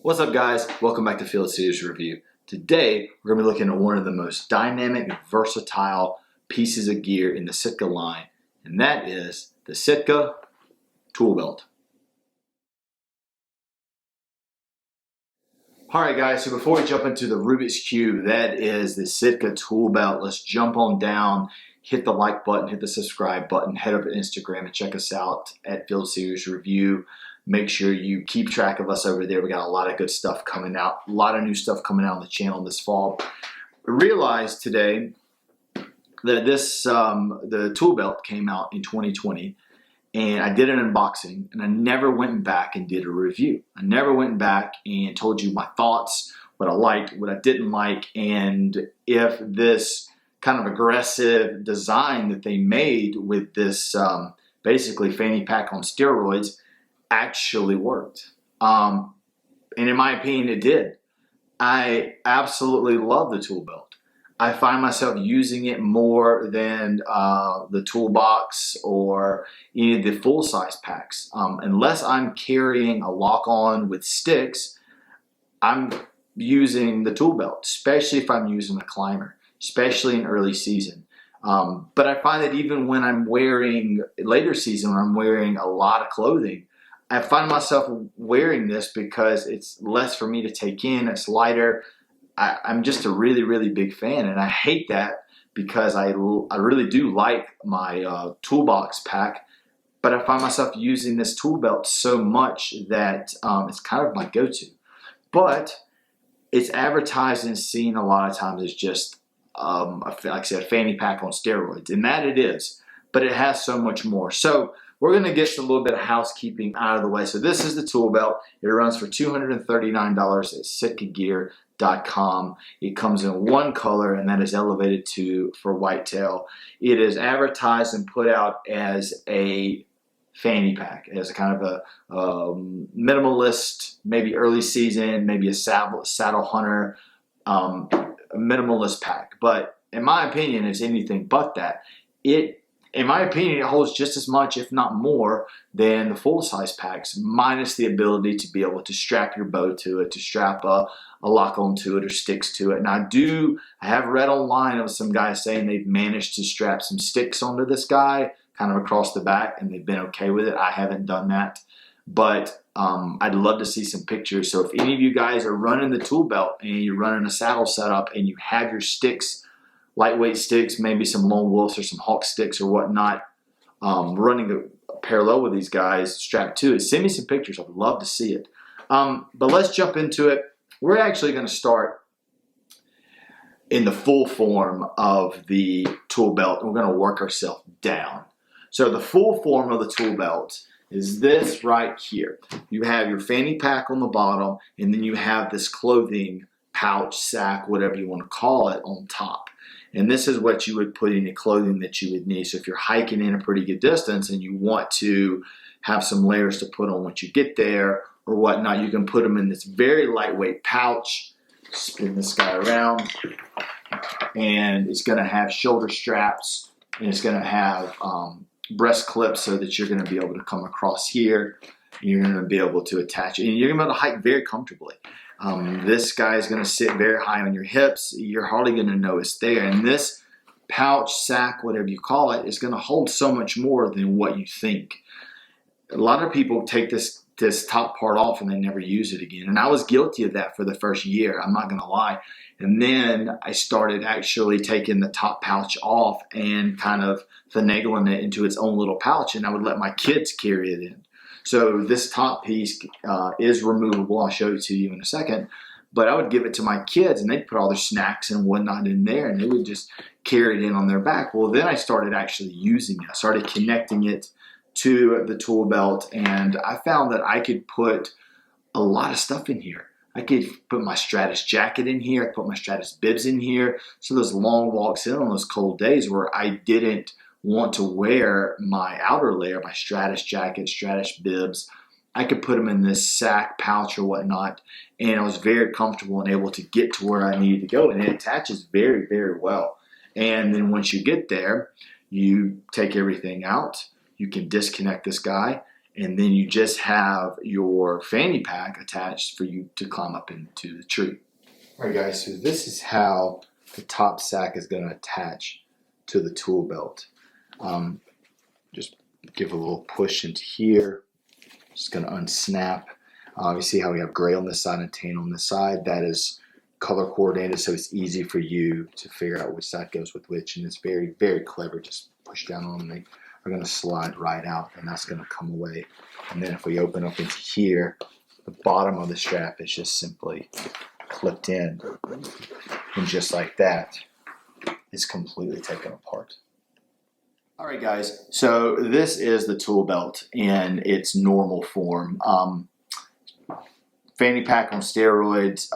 What's up, guys? Welcome back to Field Series Review. Today we're going to be looking at one of the most dynamic and versatile pieces of gear in the Sitka line, and that is the Sitka Tool Belt. Alright guys, so before we jump into the Rubik's Cube, that is the Sitka Tool Belt. Let's jump on down, hit the like button, hit the subscribe button, head over to Instagram and check us out at Field Series Review. Make sure you keep track of us over there. We got a lot of good stuff coming out, a lot of new stuff coming out on the channel this fall. I realized today that the Tool Belt came out in 2020, and I did an unboxing, and I never went back and did a review. I never went back and told you my thoughts, what I liked, what I didn't like, and if this kind of aggressive design that they made with this basically fanny pack on steroids actually worked. And in my opinion, it did. I absolutely love the Tool Belt. I find myself using it more than the toolbox or any of the full-size packs. Unless I'm carrying a lock-on with sticks, I'm using the Tool Belt, especially if I'm using a climber, especially in early season. But I find that even when I'm wearing, later season, when I'm wearing a lot of clothing, I find myself wearing this because it's less for me to take in, it's lighter. I'm just a really, really big fan, and I hate that because I really do like my toolbox pack, but I find myself using this Tool Belt so much that it's kind of my go-to. But it's advertised and seen a lot of times as just, like I said, a fanny pack on steroids, and that it is, but it has so much more. So we're going to get a little bit of housekeeping out of the way. So this is the Tool Belt. It runs for $239 at sitkagear.com. It comes in one color, and that is elevated for whitetail. It is advertised and put out as a fanny pack, as a kind of a minimalist, maybe early season, maybe a saddle hunter, a minimalist pack. But in my opinion, it's anything but that. In my opinion, it holds just as much, if not more, than the full-size packs, minus the ability to be able to strap your bow to it, to strap a lock onto it or sticks to it. And I have read online of some guys saying they've managed to strap some sticks onto this guy, kind of across the back, and they've been okay with it. I haven't done that, but I'd love to see some pictures. So if any of you guys are running the Tool Belt and you're running a saddle setup and you have your sticks, lightweight sticks, maybe some lone wolves or some hawk sticks or whatnot, running parallel with these guys strapped to it, send me some pictures. I'd love to see it. But let's jump into it. We're actually going to start in the full form of the Tool Belt, and we're going to work ourselves down. So the full form of the Tool Belt is this right here. You have your fanny pack on the bottom, and then you have this clothing pouch, sack, whatever you want to call it, on top. And this is what you would put in the clothing that you would need. So if you're hiking in a pretty good distance and you want to have some layers to put on once you get there or whatnot, you can put them in this very lightweight pouch. Spin this guy around, and it's going to have shoulder straps, and it's going to have breast clips so that you're going to be able to come across here. And you're going to be able to attach it, and you're going to be able to hike very comfortably. This guy is going to sit very high on your hips. You're hardly going to know it's there. And this pouch, sack, whatever you call it, is going to hold so much more than what you think. A lot of people take this top part off and they never use it again. And I was guilty of that for the first year. I'm not going to lie. And then I started actually taking the top pouch off and kind of finagling it into its own little pouch. And I would let my kids carry it in. So this top piece is removable. I'll show it to you in a second. But I would give it to my kids, and they'd put all their snacks and whatnot in there, and they would just carry it in on their back. Well, then I started actually using it. I started connecting it to the Tool Belt, and I found that I could put a lot of stuff in here. I could put my Stratus jacket in here. I could put my Stratus bibs in here. So those long walks in on those cold days where I didn't want to wear my outer layer, my Stratus jacket, Stratus bibs, I could put them in this sack, pouch, or whatnot, and I was very comfortable and able to get to where I needed to go, and it attaches very, very well. And then once you get there, you take everything out, you can disconnect this guy, and then you just have your fanny pack attached for you to climb up into the tree. All right, guys, so this is how the top sack is going to attach to the tool belt. Just give a little push into here. Just going to unsnap. You see how we have gray on this side and tan on this side? That is color coordinated, so it's easy for you to figure out which side goes with which, and it's very, very clever. Just push down on them. They are going to slide right out, and that's going to come away. And then if we open up into here, the bottom of the strap is just simply clipped in, and just like that, it's completely taken apart. All right, guys, so this is the tool belt in its normal form. Fanny pack on steroids,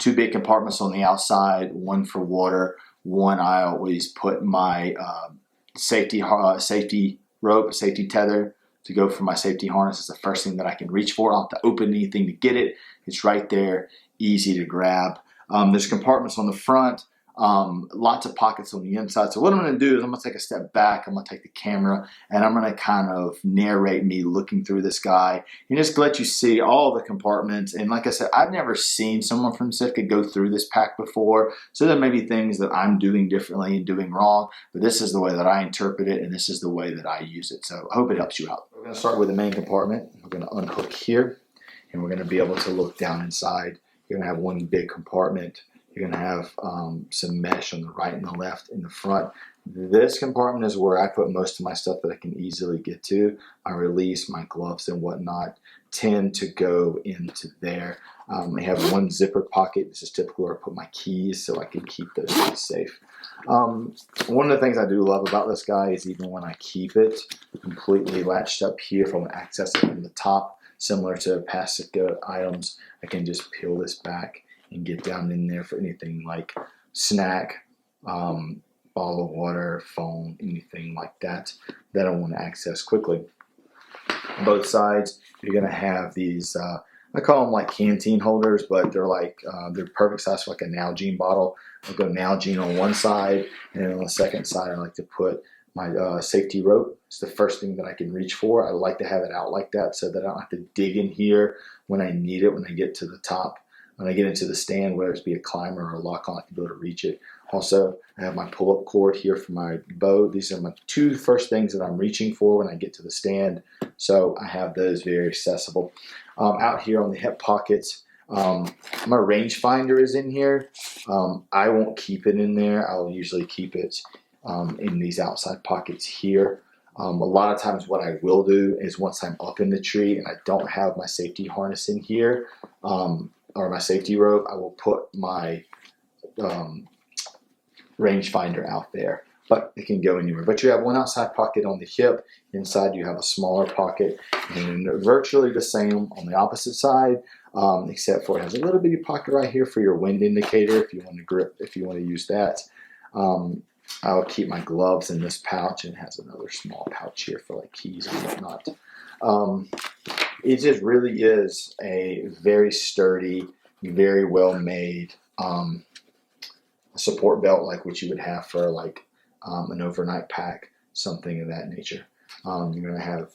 2 big compartments on the outside, 1 for water, 1 I always put my safety rope, safety tether to go for my safety harness. It's the first thing that I can reach for. I don't have to open anything to get it. It's right there, easy to grab. There's compartments on the front. Lots of pockets on the inside. So what I'm going to do is I'm going to take a step back. I'm going to take the camera and I'm going to kind of narrate me looking through this guy and just let you see all the compartments. And like I said, I've never seen someone from Sitka go through this pack before. So there may be things that I'm doing differently and doing wrong, but this is the way that I interpret it and this is the way that I use it. So I hope it helps you out. We're going to start with the main compartment. We're going to unhook here and we're going to be able to look down inside. You're going to have 1 big compartment. You're going to have some mesh on the right and the left in the front. This compartment is where I put most of my stuff that I can easily get to. My release, my gloves and whatnot tend to go into there. I have 1 zipper pocket. This is typically where I put my keys so I can keep those keys safe. One of the things I do love about this guy is even when I keep it completely latched up here, if I want to access it from the top, similar to past Sitka items, I can just peel this back and get down in there for anything like snack, bottle of water, phone, anything like that that I want to access quickly. On both sides, you're going to have these, I call them like canteen holders, but they're like, they're perfect size for like a Nalgene bottle. I'll go Nalgene on one side, and then on the second side, I like to put my safety rope. It's the first thing that I can reach for. I like to have it out like that so that I don't have to dig in here when I need it, when I get to the top. When I get into the stand, whether it be a climber or a lock on, I can be able to reach it. Also, I have my pull-up cord here for my bow. These are my 2 first things that I'm reaching for when I get to the stand. So I have those very accessible. Out here on the hip pockets, my rangefinder is in here. I won't keep it in there. I'll usually keep it in these outside pockets here. A lot of times what I will do is once I'm up in the tree and I don't have my safety harness in here, or my safety rope, I will put my rangefinder out there, but it can go anywhere. But you have 1 outside pocket on the hip. Inside you have a smaller pocket, and virtually the same on the opposite side, except for it has a little bitty pocket right here for your wind indicator if you want to grip, if you want to use that. I'll keep my gloves in this pouch, and it has another small pouch here for like keys and whatnot. It just really is a very sturdy, very well made support belt, like what you would have for like an overnight pack, something of that nature. You're going to have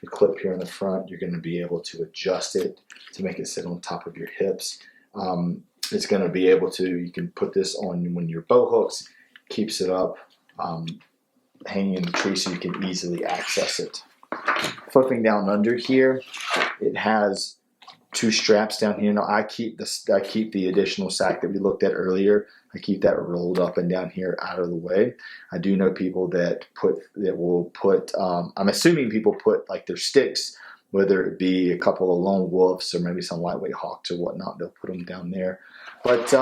the clip here in the front. You're going to be able to adjust it to make it sit on top of your hips. It's going to be able to, you can put this on when your bow hooks, keeps it up, hanging in the tree so you can easily access it. Flipping down under here, it has 2 straps down here. Now I keep the additional sack that we looked at earlier. I keep that rolled up and down here out of the way. I do know people that will put. I'm assuming people put like their sticks, whether it be a couple of lone wolves or maybe some lightweight hawks or whatnot. They'll put them down there. But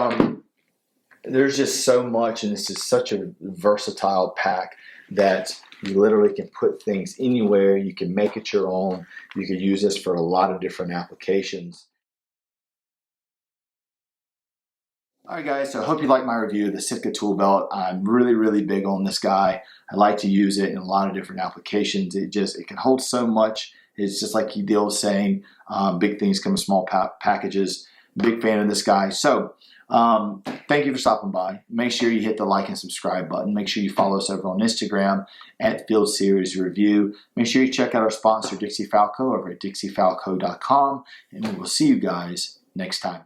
there's just so much, and this is such a versatile pack that you literally can put things anywhere. You can make it your own. You can use this for a lot of different applications. All right, guys, so I hope you like my review of the Sitka Tool Belt. I'm really, really big on this guy. I like to use it in a lot of different applications. It can hold so much. It's just like Deal was saying, big things come in small packages. Big fan of this guy. So Thank you for stopping by. Make sure you hit the like and subscribe button. Make sure you follow us over on Instagram at Field Series Review. Make sure you check out our sponsor, Dixie Falco, over at dixiefalco.com. And we will see you guys next time.